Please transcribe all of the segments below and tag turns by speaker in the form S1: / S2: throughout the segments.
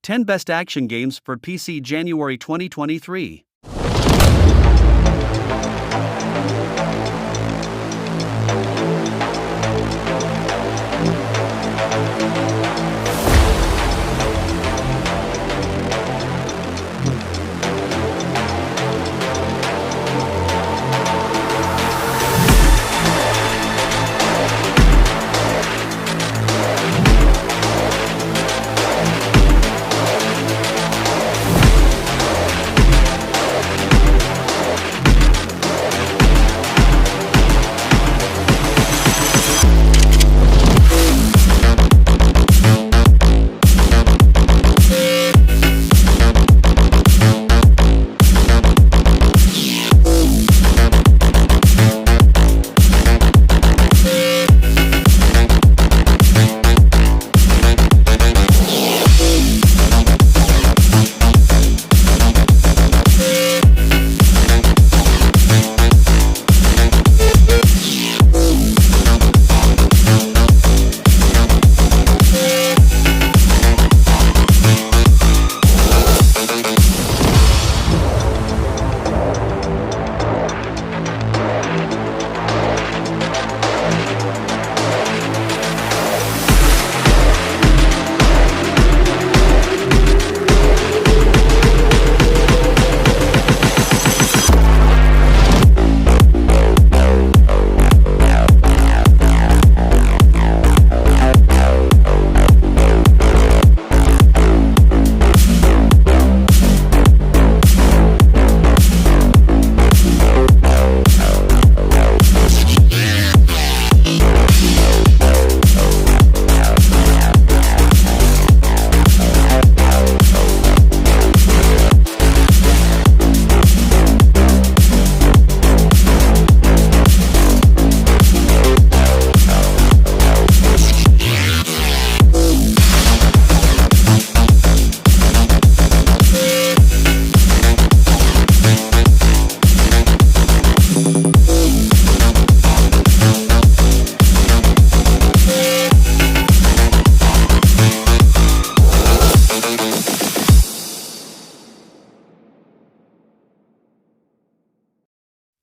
S1: 10 Best Action Games for PC January 2023.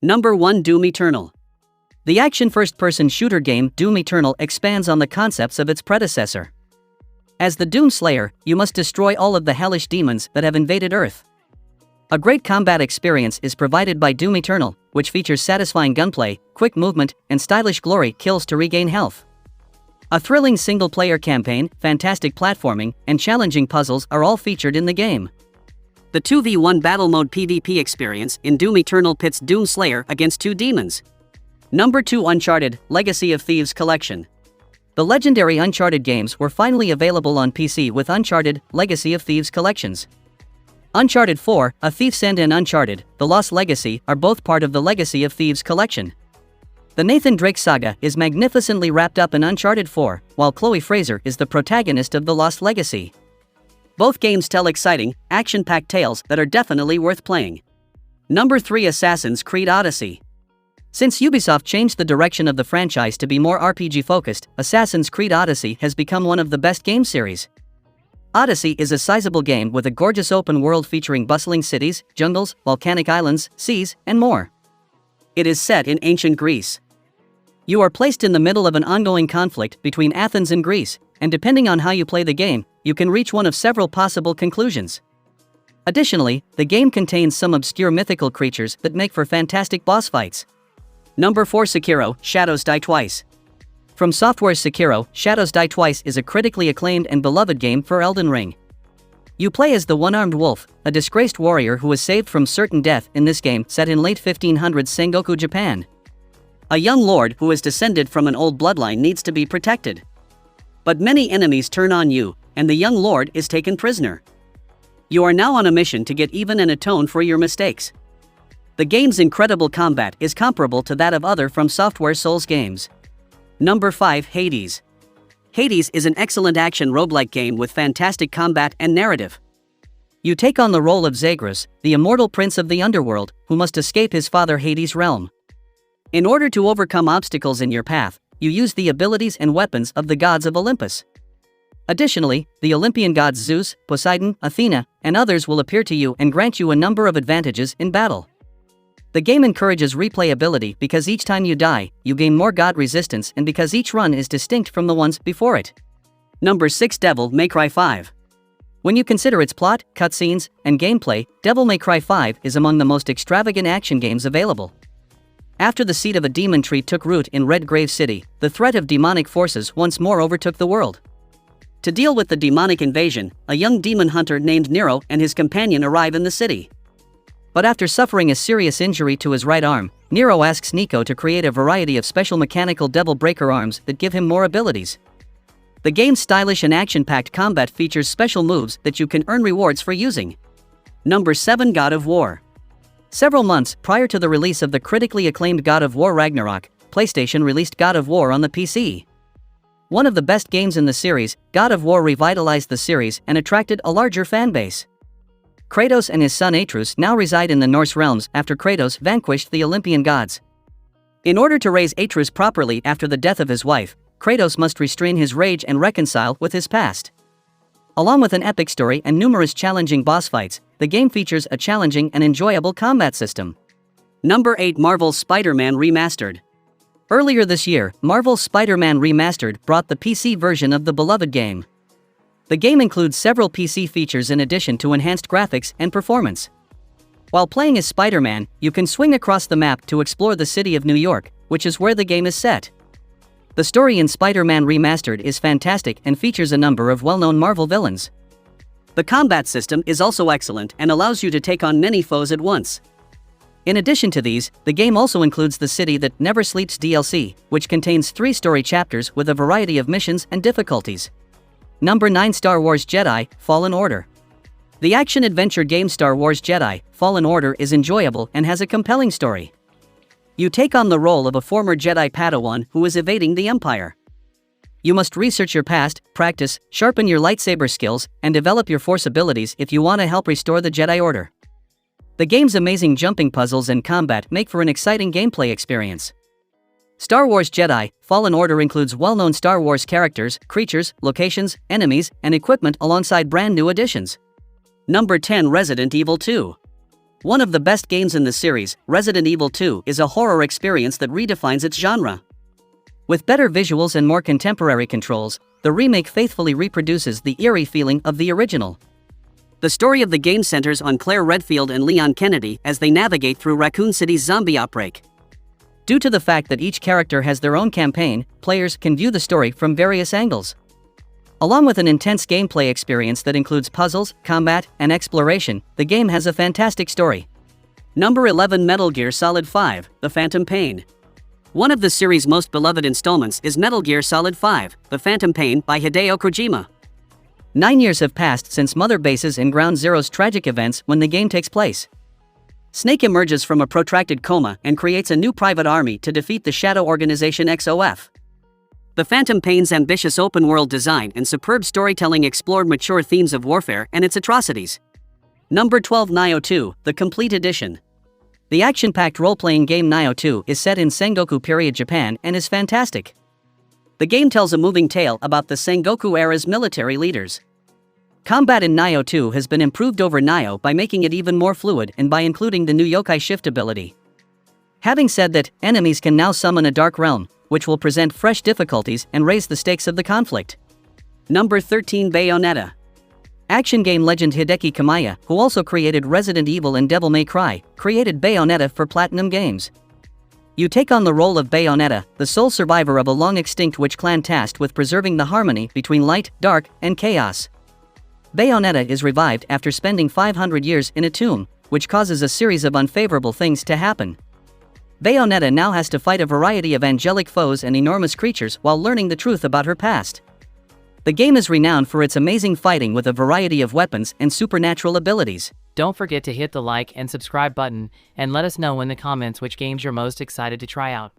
S2: Number 1. Doom Eternal. The action first-person shooter game Doom Eternal expands on the concepts of its predecessor. As the Doom Slayer, you must destroy all of the hellish demons that have invaded Earth. A great combat experience is provided by Doom Eternal, which features satisfying gunplay, quick movement, and stylish glory kills to regain health. A thrilling single-player campaign, fantastic platforming, and challenging puzzles are all featured in the game. The 2v1 battle mode PvP experience in Doom Eternal pits Doom Slayer against 2 demons. Number 2. Uncharted, Legacy of Thieves Collection. The legendary Uncharted games were finally available on PC with Uncharted, Legacy of Thieves collections. Uncharted 4, A Thief's End and Uncharted, The Lost Legacy are both part of the Legacy of Thieves collection. The Nathan Drake saga is magnificently wrapped up in Uncharted 4, while Chloe Fraser is the protagonist of The Lost Legacy. Both games tell exciting, action-packed tales that are definitely worth playing. Number 3. Assassin's Creed Odyssey. Since Ubisoft changed the direction of the franchise to be more RPG-focused, Assassin's Creed Odyssey has become one of the best game series. Odyssey is a sizable game with a gorgeous open world featuring bustling cities, jungles, volcanic islands, seas, and more. It is set in ancient Greece. You are placed in the middle of an ongoing conflict between Athens and Greece, and depending on how you play the game, you can reach one of several possible conclusions. Additionally, the game contains some obscure mythical creatures that make for fantastic boss fights. Number 4. Sekiro, Shadows Die Twice. From Software's Sekiro, Shadows Die Twice is a critically acclaimed and beloved game for Elden Ring. You play as the one-armed wolf, a disgraced warrior who was saved from certain death in this game set in late 1500s Sengoku, Japan. A young lord who is descended from an old bloodline needs to be protected. But many enemies turn on you, and the young lord is taken prisoner. You are now on a mission to get even and atone for your mistakes. The game's incredible combat is comparable to that of other From Software Souls games. Number 5. Hades. Hades is an excellent action roguelike game with fantastic combat and narrative. You take on the role of Zagreus, the immortal prince of the underworld, who must escape his father Hades' realm. In order to overcome obstacles in your path, you use the abilities and weapons of the gods of Olympus. Additionally, the Olympian gods Zeus, Poseidon, Athena, and others will appear to you and grant you a number of advantages in battle. The game encourages replayability because each time you die, you gain more god resistance, and because each run is distinct from the ones before it.
S1: Number 6. Devil May Cry 5.
S2: When you consider its plot, cutscenes, and gameplay, Devil May Cry 5 is among the most extravagant action games available. After the seed of a demon tree took root in Red Grave City, the threat of demonic forces once more overtook the world.
S1: To deal with the demonic invasion, a young demon hunter named Nioh and his companion arrive in the city.
S2: But after suffering a serious injury to his right arm, Nioh asks Nico to create a variety of special mechanical devil breaker arms that give him more abilities. The game's stylish and action-packed combat features special moves that you can earn rewards for using.
S1: Number 7. God of War.
S2: Several months prior to the release of the critically acclaimed God of War Ragnarok, PlayStation released God of War on the PC. One of the best games in the series, God of War revitalized the series and attracted a larger fanbase. Kratos and his son Atreus now reside in the Norse realms after Kratos vanquished the Olympian gods. In order to raise Atreus properly after the death of his wife, Kratos must restrain his rage and reconcile with his past. Along with an epic story and numerous challenging boss fights, the game features a challenging and enjoyable combat system.
S1: Number 8. Marvel's Spider-Man Remastered.
S2: Earlier this year, Marvel's Spider-Man Remastered brought the PC version of the beloved game. The game includes several PC features in addition to enhanced graphics and performance. While playing as Spider-Man, you can swing across the map to explore the city of New York, which is where the game is set. The story in Spider-Man Remastered is fantastic and features a number of well-known Marvel villains.
S1: The combat system is also excellent and allows you to take on many foes at once.
S2: In addition to these, the game also includes the City That Never Sleeps DLC, which contains 3 story chapters with a variety of missions and difficulties. Number 9. Star Wars Jedi Fallen Order. The action-adventure game Star Wars Jedi Fallen Order is enjoyable and has a compelling story. You take on the role of a former Jedi Padawan who is evading the Empire. You must research your past, practice, sharpen your lightsaber skills, and develop your Force abilities if you want to help restore the Jedi Order. The game's amazing jumping puzzles and combat make for an exciting gameplay experience. Star Wars Jedi Fallen Order includes well-known Star Wars characters, creatures, locations, enemies, and equipment alongside brand new additions.
S1: Number 10. Resident Evil 2. One of the best games in the series, Resident Evil 2 is a horror experience that redefines its genre.
S2: With better visuals and more contemporary controls, the remake faithfully reproduces the eerie feeling of the original.
S1: The story of the game centers on Claire Redfield and Leon Kennedy as they navigate through Raccoon City's zombie outbreak.
S2: Due to the fact that each character has their own campaign, players can view the story from various angles. Along with an intense gameplay experience that includes puzzles, combat, and exploration, the game has a fantastic story.
S1: Number 11. Metal Gear Solid 5: The Phantom Pain. One of the series' most beloved installments is Metal Gear Solid 5: The Phantom Pain by Hideo Kojima.
S2: 9 years have passed since Mother Base's and Ground Zero's tragic events when the game takes place.
S1: Snake emerges from a protracted coma and creates a new private army to defeat the shadow organization XOF. The Phantom Pain's ambitious open-world design and superb storytelling explored mature themes of warfare and its atrocities. Number 12. Nioh 2: The Complete Edition. The action-packed role-playing game Nioh 2 is set in Sengoku period Japan and is fantastic. The game tells a moving tale about the Sengoku era's military leaders. Combat in Nioh 2 has been improved over Nioh by making it even more fluid and by including the new yokai shift ability. Having said that, enemies can now summon a dark realm, which will present fresh difficulties and raise the stakes of the conflict. Number 13. Bayonetta. Action game legend Hideki Kamiya, who also created Resident Evil and Devil May Cry, created Bayonetta for Platinum Games. You take on the role of Bayonetta, the sole survivor of a long-extinct witch clan tasked with preserving the harmony between light, dark, and chaos. Bayonetta is revived after spending 500 years in a tomb, which causes a series of unfavorable things to happen. Bayonetta now has to fight a variety of angelic foes and enormous creatures while learning the truth about her past. The game is renowned for its amazing fighting with a variety of weapons and supernatural abilities.
S3: Don't forget to hit the like and subscribe button, and let us know in the comments which games you're most excited to try out.